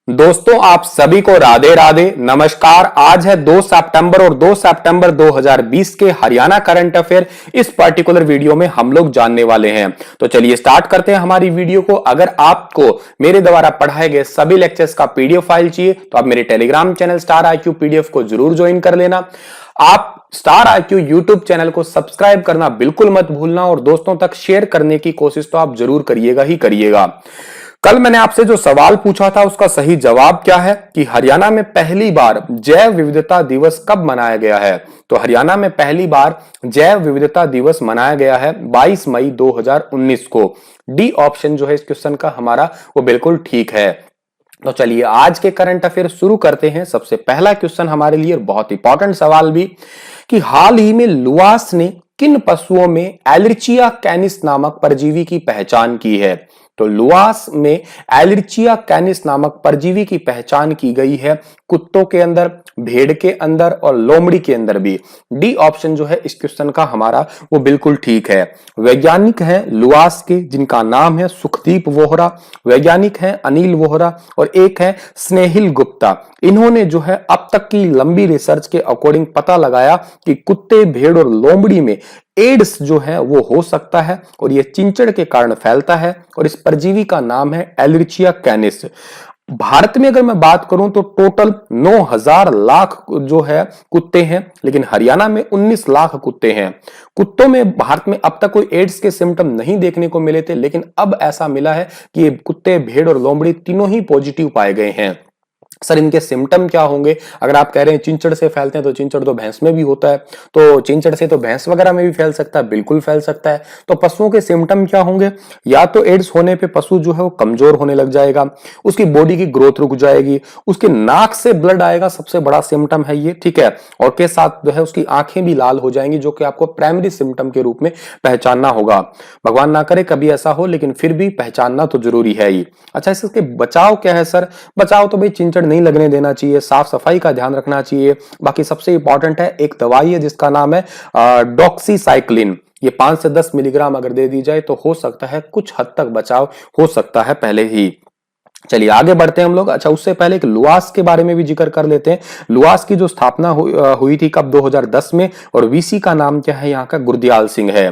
दोस्तों आप सभी को राधे राधे नमस्कार। आज है 2 सितंबर और 2 सितंबर 2020 के हरियाणा करंट अफेयर इस पर्टिकुलर वीडियो में हम लोग जानने वाले हैं। तो चलिए स्टार्ट करते हैं हमारी वीडियो को। अगर आपको मेरे द्वारा पढ़ाए गए सभी लेक्चर्स का पीडीएफ फाइल चाहिए तो आप मेरे Telegram channel star IQ PDF को जरूर ज्वाइन कर लेना। आप स्टार IQ यूट्यूब चैनल को सब्सक्राइब करना बिल्कुल मत भूलना और दोस्तों तक शेयर करने की कोशिश तो आप जरूर करिएगा ही करिएगा। कल मैंने आपसे जो सवाल पूछा था उसका सही जवाब क्या है कि हरियाणा में पहली बार जैव विविधता दिवस कब मनाया गया है। तो हरियाणा में पहली बार जैव विविधता दिवस मनाया गया है 22 मई 2019 को। डी ऑप्शन जो है इस क्वेश्चन का हमारा वो बिल्कुल ठीक है। तो चलिए आज के करंट अफेयर शुरू करते हैं। सबसे पहला क्वेश्चन हमारे लिए बहुत इंपॉर्टेंट सवाल भी कि हाल ही में लुआस ने किन पशुओं में एलर्चिया कैनिस नामक परजीवी की पहचान की है। तो लुआस में एलर्चिया कैनिस नामक परजीवी की पहचान की गई है कुत्तों के अंदर, भेड़ के अंदर और लोमड़ी के अंदर भी। डी ऑप्शन जो है इस क्वेश्चन का हमारा वो बिल्कुल ठीक है। वैज्ञानिक हैं लुआस के जिनका नाम है सुखदीप वोहरा, वैज्ञानिक हैं अनिल वोहरा और एक है स्नेहिल गुप्ता। इन्होंने जो है अब तक की लंबी रिसर्च के अकॉर्डिंग पता लगाया कि कुत्ते, भेड़ और लोमड़ी में एड्स जो है वो हो सकता है और ये चिंचड़ के कारण फैलता है और इस परजीवी का नाम है एलर्चिया कैनिस। भारत में अगर मैं बात करूं तो टोटल 9,000 लाख जो है कुत्ते हैं, लेकिन हरियाणा में 19 लाख कुत्ते हैं। कुत्तों में भारत में अब तक कोई एड्स के सिम्टम नहीं देखने को मिले थे, लेकिन अब ऐसा मिला है कि ये कुत्ते, भेड़ और लोमड़ी तीनों ही पॉजिटिव पाए गए हैं। सर इनके सिम्टम क्या होंगे? अगर आप कह रहे हैं चिंचड़ से फैलते हैं तो चिंचड़ तो भैंस में भी होता है, तो चिंचड़ से तो भैंस वगैरह में भी फैल सकता है, बिल्कुल फैल सकता है। तो पशुओं के सिम्टम क्या होंगे? या तो एड्स होने पे पशु जो है वो कमजोर होने लग जाएगा, उसकी बॉडी की ग्रोथ रुक जाएगी, उसके नाक से ब्लड आएगा, सबसे बड़ा सिम्टम है ये, ठीक है। और के साथ जो है उसकी आंखें भी लाल हो जाएंगी, जो कि आपको प्राइमरी सिम्टम के रूप में पहचानना होगा। भगवान ना करे कभी ऐसा हो, लेकिन फिर भी पहचानना तो जरूरी है ही। अच्छा, इसके बचाव क्या है सर? बचाव तो भाई चिंचड़ नहीं लगने देना चाहिए, साफ सफाई का ध्यान रखना चाहिए। बाकी सबसे इंपॉर्टेंट है एक दवाई है जिसका नाम है डॉक्सीसाइक्लिन। ये 5 से 10 मिलीग्राम अगर दे दी जाए तो हो सकता है कुछ हद तक बचाव हो सकता है पहले ही। चलिए आगे बढ़ते हैं हम लोग। अच्छा, उससे पहले एक लुआस के बारे में भी जिक्र कर लेते हैं। लुआस की जो स्थापना हुई थी कब? 2010 में और वीसी का नाम क्या है यहाँ का? गुरदयाल सिंह है।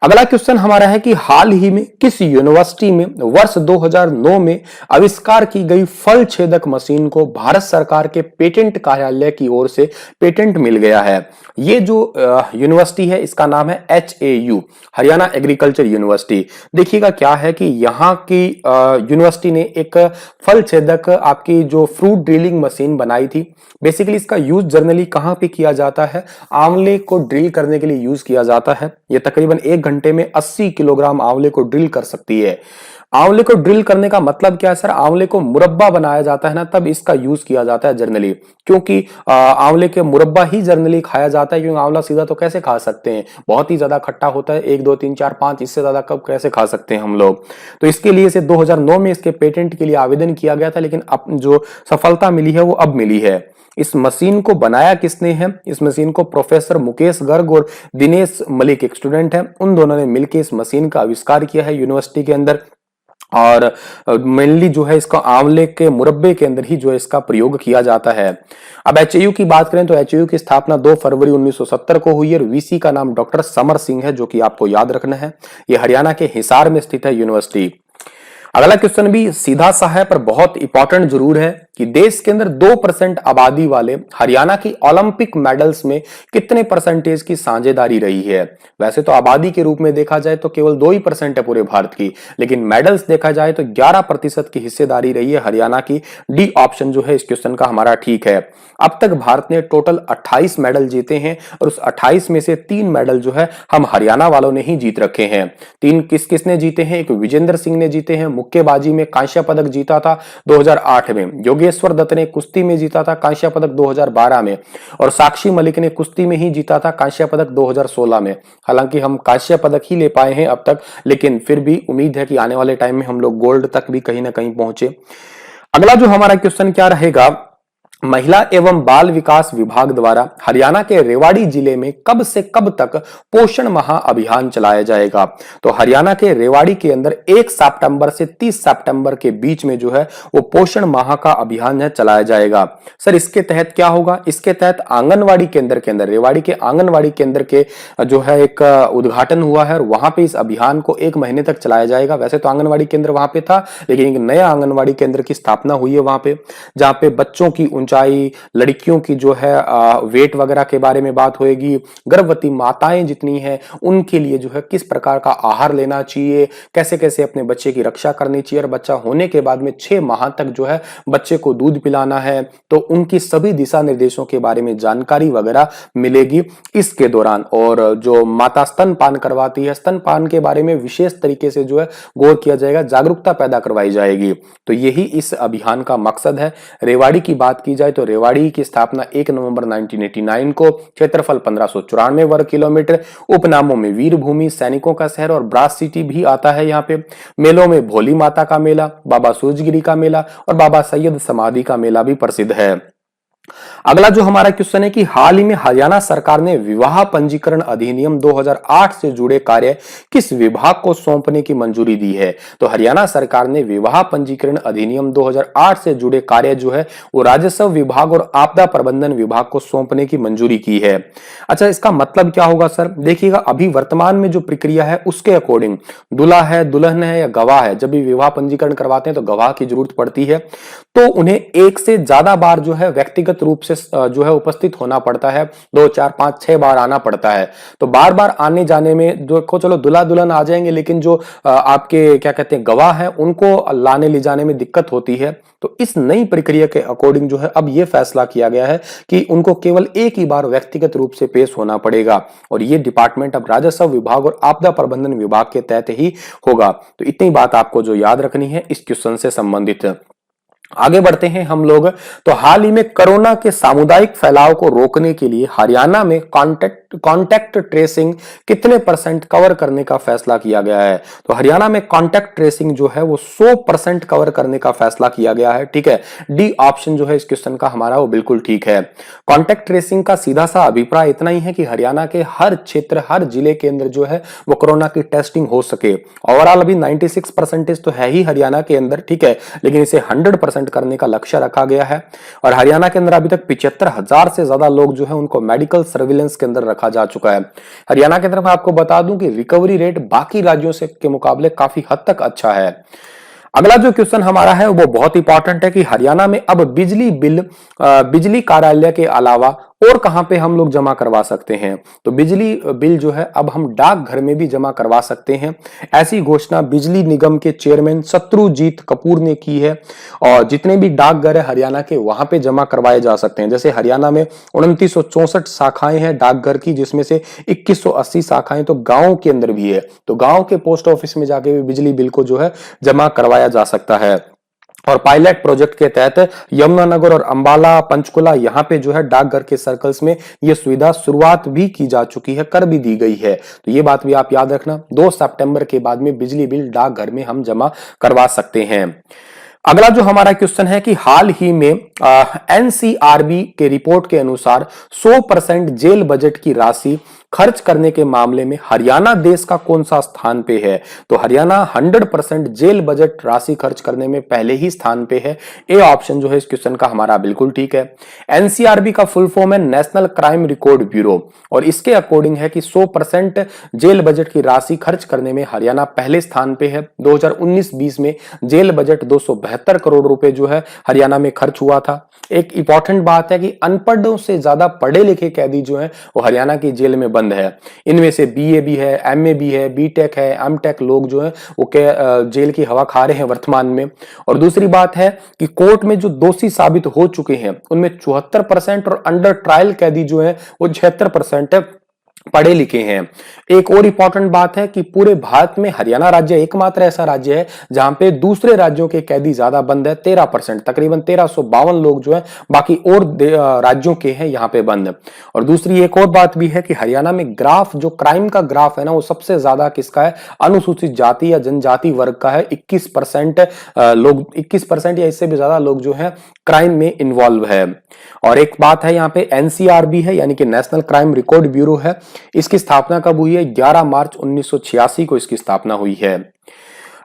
अगला क्वेश्चन हमारा है कि हाल ही में किस यूनिवर्सिटी में वर्ष 2009 में आविष्कार की गई फल छेदक मशीन को भारत सरकार के पेटेंट कार्यालय की ओर से पेटेंट मिल गया है। ये जो यूनिवर्सिटी है इसका नाम है HAU, हरियाणा एग्रीकल्चर यूनिवर्सिटी। देखिएगा क्या है कि यहाँ की यूनिवर्सिटी ने एक फल छेदक आपकी जो फ्रूट ड्रिलिंग मशीन बनाई थी। बेसिकली इसका यूज जनरली कहाँ पे किया जाता है? आंवले को ड्रिल करने के लिए यूज किया जाता है। ये तकरीबन 1 घंटे में 80 किलोग्राम आंवले को ड्रिल कर सकती है। आंवले को ड्रिल करने का मतलब क्या है सर? आंवले को मुरब्बा बनाया जाता है ना, तब इसका यूज किया जाता है जनरली, क्योंकि आंवले के मुरब्बा ही जनरली खाया जाता है। क्योंकि आंवला सीधा तो कैसे खा सकते हैं, बहुत ही ज्यादा खट्टा होता है। 1 2 3 4 5 इससे ज्यादा कब कैसे खा सकते हैं हम लोग? तो इसके लिए से 2009 में इसके पेटेंट के लिए आवेदन किया गया था, लेकिन अब जो सफलता मिली है वो अब मिली है। इस मशीन को बनाया किसने है? इस मशीन को प्रोफेसर मुकेश गर्ग और दिनेश मलिक, एक स्टूडेंट है, उन दोनों ने मिलकर इस मशीन का आविष्कार किया है यूनिवर्सिटी के अंदर। और मेनली जो है इसका आंवले के मुरब्बे के अंदर ही जो है इसका प्रयोग किया जाता है। अब HAU की बात करें तो HAU की स्थापना 2 फरवरी 1970 को हुई है और वीसी का नाम डॉक्टर समर सिंह है, जो कि आपको याद रखना है। ये हरियाणा के हिसार में स्थित है यूनिवर्सिटी। अगला क्वेश्चन भी सीधा सा है पर बहुत इंपॉर्टेंट जरूर है कि देश के अंदर 2% आबादी वाले हरियाणा की ओलंपिक मेडल्स में कितने परसेंटेज की साझेदारी रही है? वैसे तो आबादी के रूप में देखा जाए तो केवल 2% है पूरे भारत की, लेकिन मेडल्स देखा जाए तो 11% की हिस्सेदारी रही है हरियाणा की। डी ऑप्शन जो है इस क्वेश्चन का हमारा ठीक है। अब तक भारत ने टोटल 28 मेडल जीते हैं और उस 28 में से 3 मेडल जो है हम हरियाणा वालों ने ही जीत रखे हैं। 3 किसने जीते हैं? एक विजेंद्र सिंह ने जीते हैं, मुक्केबाजी में कांस्य पदक जीता था 2008 में। योगेश्वर दत्त ने कुश्ती में जीता था कांस्य पदक 2012 में और साक्षी मलिक ने कुश्ती में ही जीता था कांस्य पदक 2016 में। हालांकि हम कांस्य पदक ही ले पाए हैं अब तक, लेकिन फिर भी उम्मीद है कि आने वाले टाइम में हम लोग गोल्ड तक भी कहीं ना कहीं पहुंचे। अगला जो हमारा क्वेश्चन क्या रहेगा महिला एवं बाल विकास विभाग द्वारा हरियाणा के रेवाड़ी जिले में कब से कब तक पोषण माह अभियान चलाया जाएगा? तो हरियाणा के रेवाड़ी के अंदर 1 सितंबर से 30 सितंबर के बीच में जो है वो पोषण माह का अभियान है चलाया जाएगा। सर इसके तहत क्या होगा? इसके तहत आंगनवाड़ी केंद्र के अंदर, रेवाड़ी के आंगनवाड़ी केंद्र के जो है एक उद्घाटन हुआ है और वहां पे इस अभियान को 1 महीने तक चलाया जाएगा। वैसे तो आंगनवाड़ी केंद्र वहां पे था, लेकिन एक नया आंगनवाड़ी केंद्र की स्थापना हुई है वहां पे, जहां पे बच्चों की ऊंचाई, लड़कियों की जो है वेट वगैरह के बारे में बात होगी, गर्भवती माताएं जितनी हैं उनके लिए जो है किस प्रकार का आहार लेना चाहिए, कैसे कैसे अपने बच्चे की रक्षा करनी चाहिए, और बच्चा होने के बाद में 6 माह तक जो है बच्चे को दूध पिलाना है, तो उनकी सभी दिशा निर्देशों के बारे में जानकारी वगैरह मिलेगी इसके दौरान। और जो माता स्तनपान करवाती है, स्तनपान के बारे में विशेष तरीके से जो है गौर किया जाएगा, जागरूकता पैदा करवाई जाएगी। तो यही इस अभियान का मकसद है। रेवाड़ी की बात की जाए तो रेवाड़ी की स्थापना 1 नवंबर 1989 को, क्षेत्रफल 1594 वर्ग किलोमीटर, उपनामों में वीरभूमि, सैनिकों का शहर और ब्रास सिटी भी आता है यहाँ पे। मेलों में भोली माता का मेला, बाबा सूरजगिरी का मेला और बाबा सैयद समाधि का मेला भी प्रसिद्ध है। अगला जो हमारा क्वेश्चन है कि हाल ही में हरियाणा सरकार ने विवाह पंजीकरण अधिनियम 2008 से जुड़े कार्य किस विभाग को सौंपने की मंजूरी दी है? तो हरियाणा सरकार ने विवाह पंजीकरण अधिनियम 2008 से जुड़े कार्य जो है वो राजस्व विभाग और आपदा प्रबंधन विभाग को सौंपने की मंजूरी की है। अच्छा, इसका मतलब क्या होगा सर? देखिएगा, अभी वर्तमान में जो प्रक्रिया है उसके अकॉर्डिंग दूल्हा है, दुल्हन है या गवाह है, जब भी विवाह पंजीकरण करवाते हैं तो गवाह की जरूरत पड़ती है, तो उन्हें एक से ज्यादा बार जो है व्यक्तिगत रूप से जो है उपस्थित होना पड़ता है। 2, 4, 5, 6 बार आना पड़ता है। तो बार बार आने जाने में देखो, चलो दूल्हा दुल्हन आ जाएंगे, लेकिन जो आपके क्या कहते हैं गवाह हैं उनको लाने ले जाने में दिक्कत होती है। तो इस नई प्रक्रिया के अकॉर्डिंग जो है अब यह फैसला किया गया है कि उनको केवल एक ही बार व्यक्तिगत रूप से पेश होना पड़ेगा, और ये डिपार्टमेंट अब राजस्व विभाग और आपदा प्रबंधन विभाग के तहत ही होगा। तो इतनी बात आपको जो याद रखनी है इस क्वेश्चन से संबंधित। आगे बढ़ते हैं हम लोग। तो हाल ही में कोरोना के सामुदायिक फैलाव को रोकने के लिए हरियाणा में कॉन्टैक्ट ट्रेसिंग कितने % कवर करने का फैसला किया गया है? तो हरियाणा में कॉन्टैक्ट ट्रेसिंग जो है वो 100% कवर करने का फैसला किया गया है। ठीक है, डी ऑप्शन जो है इस क्वेश्चन का हमारा वो बिल्कुल ठीक है। कॉन्टैक्ट ट्रेसिंग का सीधा सा अभिप्राय इतना ही है कि हरियाणा के हर क्षेत्र, हर जिले के अंदर जो है वो कोरोना की टेस्टिंग हो सके। ओवरऑल अभी 96% तो है ही हरियाणा के अंदर, ठीक है, लेकिन इसे 100% करने का लक्ष्य रखा गया है। और हरियाणा के अंदर अभी तक 75,000 से ज्यादा लोग जो है उनको मेडिकल सर्विलेंस के अंदर रखा जा चुका है। हरियाणा के अंदर मैं आपको बता दूं कि रिकवरी रेट बाकी राज्यों से के मुकाबले काफी हद तक अच्छा है। अगला जो क्वेश्चन हमारा है वो बहुत इंपॉर्टेंट है कि हरियाणा में अब बिजली बिल बिजली कार्यालय के अलावा और कहां पे हम लोग जमा करवा सकते हैं? तो बिजली बिल जो है अब हम डाकघर में भी जमा करवा सकते हैं। ऐसी घोषणा बिजली निगम के चेयरमैन शत्रुजीत कपूर ने की है। और जितने भी डाकघर है हरियाणा के वहां पे जमा करवाए जा सकते हैं। जैसे हरियाणा में 2964 शाखाएं हैं डाकघर की, जिसमें से 2180 शाखाएं तो गांव के अंदर भी है। तो गांव के पोस्ट ऑफिस में जाके भी बिजली बिल को जो है जमा करवाया जा सकता है। और पायलट प्रोजेक्ट के तहत यमुनानगर और अंबाला, पंचकुला यहां पे जो है डाकघर के सर्कल्स में यह सुविधा शुरुआत भी की जा चुकी है, कर भी दी गई है। तो ये बात भी आप याद रखना, 2 सितंबर के बाद में बिजली बिल डाकघर में हम जमा करवा सकते हैं। अगला जो हमारा क्वेश्चन है कि हाल ही में एनसीआरबी के रिपोर्ट के अनुसार 100% जेल बजट की राशि खर्च करने के मामले में हरियाणा देश का कौन सा स्थान पे है? तो हरियाणा 100% जेल बजट राशि खर्च करने में पहले ही स्थान पे है। ए ऑप्शन जो है इस क्वेश्चन का हमारा बिल्कुल ठीक है। एनसीआरबी का फुल फॉर्म है नेशनल क्राइम रिकॉर्ड ब्यूरो, और इसके अकॉर्डिंग है कि 100% जेल बजट की राशि खर्च करने में हरियाणा पहले स्थान पे है। 2019-20 में जेल बजट 272 करोड़ रुपए जो है हरियाणा में खर्च हुआ था। एक इंपॉर्टेंट बात है कि अनपढ़ों से ज्यादा पढ़े लिखे कैदी जो है वो हरियाणा की जेल में बंद है। इनमें से बीए भी है, एमए भी है, बीटेक है, एमटेक लोग जो है वो जेल की हवा खा रहे हैं वर्तमान में। और दूसरी बात है कि कोर्ट में जो दोषी साबित हो चुके हैं उनमें 74% और अंडर ट्रायल कैदी जो है वो 76% पढ़े लिखे हैं। एक और इंपॉर्टेंट बात है कि पूरे भारत में हरियाणा राज्य एकमात्र ऐसा राज्य है जहां पे दूसरे राज्यों के कैदी ज्यादा बंद है, 13%, तकरीबन 1352 लोग जो है बाकी और राज्यों के हैं यहाँ पे बंद। और दूसरी एक और बात भी है कि हरियाणा में ग्राफ, जो क्राइम का ग्राफ है ना, वो सबसे ज्यादा किसका है? अनुसूचित जाति या जनजाति वर्ग का है। 21% लोग, 21% या इससे भी ज्यादा लोग जो है क्राइम में इन्वॉल्व है। और एक बात है यहाँ पे एनसीआरबी है, यानी कि नेशनल क्राइम रिकॉर्ड ब्यूरो है। इसकी स्थापना कब हुई है? 11 मार्च 1986 को इसकी स्थापना हुई है।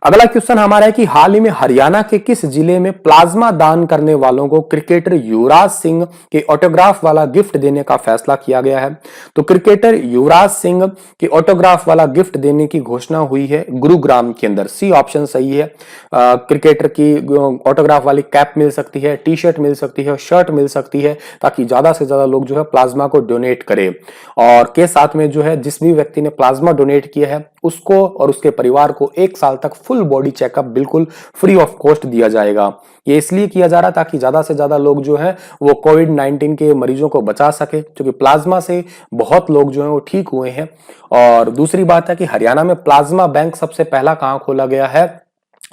अगला क्वेश्चन हमारा है कि हाल ही में हरियाणा के किस जिले में प्लाज्मा दान करने वालों को क्रिकेटर युवराज सिंह के ऑटोग्राफ वाला गिफ्ट देने का फैसला किया गया है? तो क्रिकेटर युवराज सिंह के ऑटोग्राफ वाला गिफ्ट देने की घोषणा हुई है गुरुग्राम के अंदर। सी ऑप्शन सही है। क्रिकेटर की ऑटोग्राफ वाली कैप मिल सकती है, टी शर्ट मिल सकती है, शर्ट मिल सकती है, ताकि ज्यादा से ज्यादा लोग जो है प्लाज्मा को डोनेट करें। और के साथ में जो है जिस भी व्यक्ति ने प्लाज्मा डोनेट किया है उसको और उसके परिवार को 1 साल तक फुल बॉडी चेकअप बिल्कुल फ्री ऑफ कॉस्ट दिया जाएगा। ये इसलिए किया जा रहा ताकि ज्यादा से ज्यादा लोग जो है वो कोविड-19 के मरीजों को बचा सके, क्योंकि प्लाज्मा से बहुत लोग जो है वो ठीक हुए हैं। और दूसरी बात है कि हरियाणा में प्लाज्मा बैंक सबसे पहला कहां खोला गया है?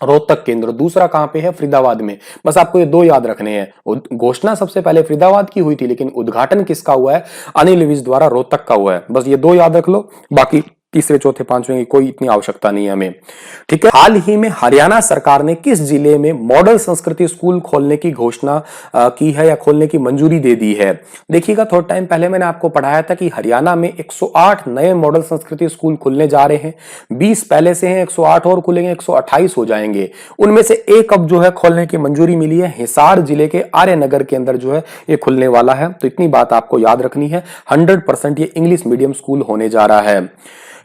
रोहतक केंद्र। दूसरा कहां पे है? फरीदाबाद में। बस आपको ये दो याद रखने हैं। घोषणा सबसे पहले फरीदाबाद की हुई थी, लेकिन उद्घाटन किसका हुआ है? अनिल विज द्वारा रोहतक का हुआ है। बस ये दो याद रख लो, बाकी तीसरे चौथे पांचवें की कोई इतनी आवश्यकता नहीं है हमें। ठीक है। हाल ही में हरियाणा सरकार ने किस जिले में मॉडल संस्कृति स्कूल खोलने की घोषणा की है या खोलने की मंजूरी दे दी है? देखिएगा, थोड़ा टाइम पहले मैंने आपको पढ़ाया था कि हरियाणा में 108 नए मॉडल संस्कृति स्कूल खुलने जा रहे हैं। 20 पहले से हैं, 108 और खुलेंगे, 128 हो जाएंगे। उनमें से एक अब जो है खोलने की मंजूरी मिली है, हिसार जिले के आर्यनगर के अंदर जो है ये खुलने वाला है। तो इतनी बात आपको याद रखनी है। 100% ये इंग्लिश मीडियम स्कूल होने जा रहा है।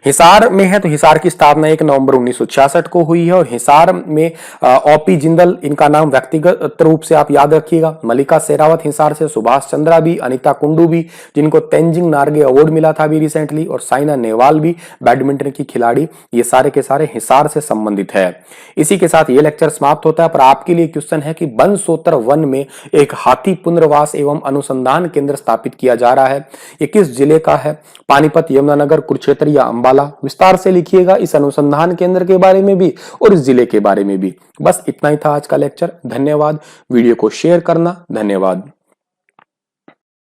हिसार में है तो हिसार की स्थापना 1 नवंबर 1966 को हुई है। और हिसार में ओपी जिंदल, इनका नाम व्यक्तिगत रूप से आप याद रखिएगा। मल्लिका शेरावत हिसार से, सुभाष चंद्रा भी, अनीता कुंडू भी, जिनको तेंजिंग नार्गे अवार्ड मिला था अभी रिसेंटली, और साइना नेहवाल भी बैडमिंटन की खिलाड़ी, ये सारे के सारे हिसार से संबंधित है। इसी के साथ ये लेक्चर समाप्त होता है। पर आपके लिए क्वेश्चन है कि बनसोतर वन में एक हाथी पुनर्वास एवं अनुसंधान केंद्र स्थापित किया जा रहा है। ये किस जिले का है? पानीपत, यमुनानगर, कुरुक्षेत्र या अंबाला? विस्तार से लिखिएगा इस अनुसंधान केंद्र के बारे में भी और इस जिले के बारे में भी। बस इतना ही था आज का लेक्चर। धन्यवाद। वीडियो को शेयर करना। धन्यवाद।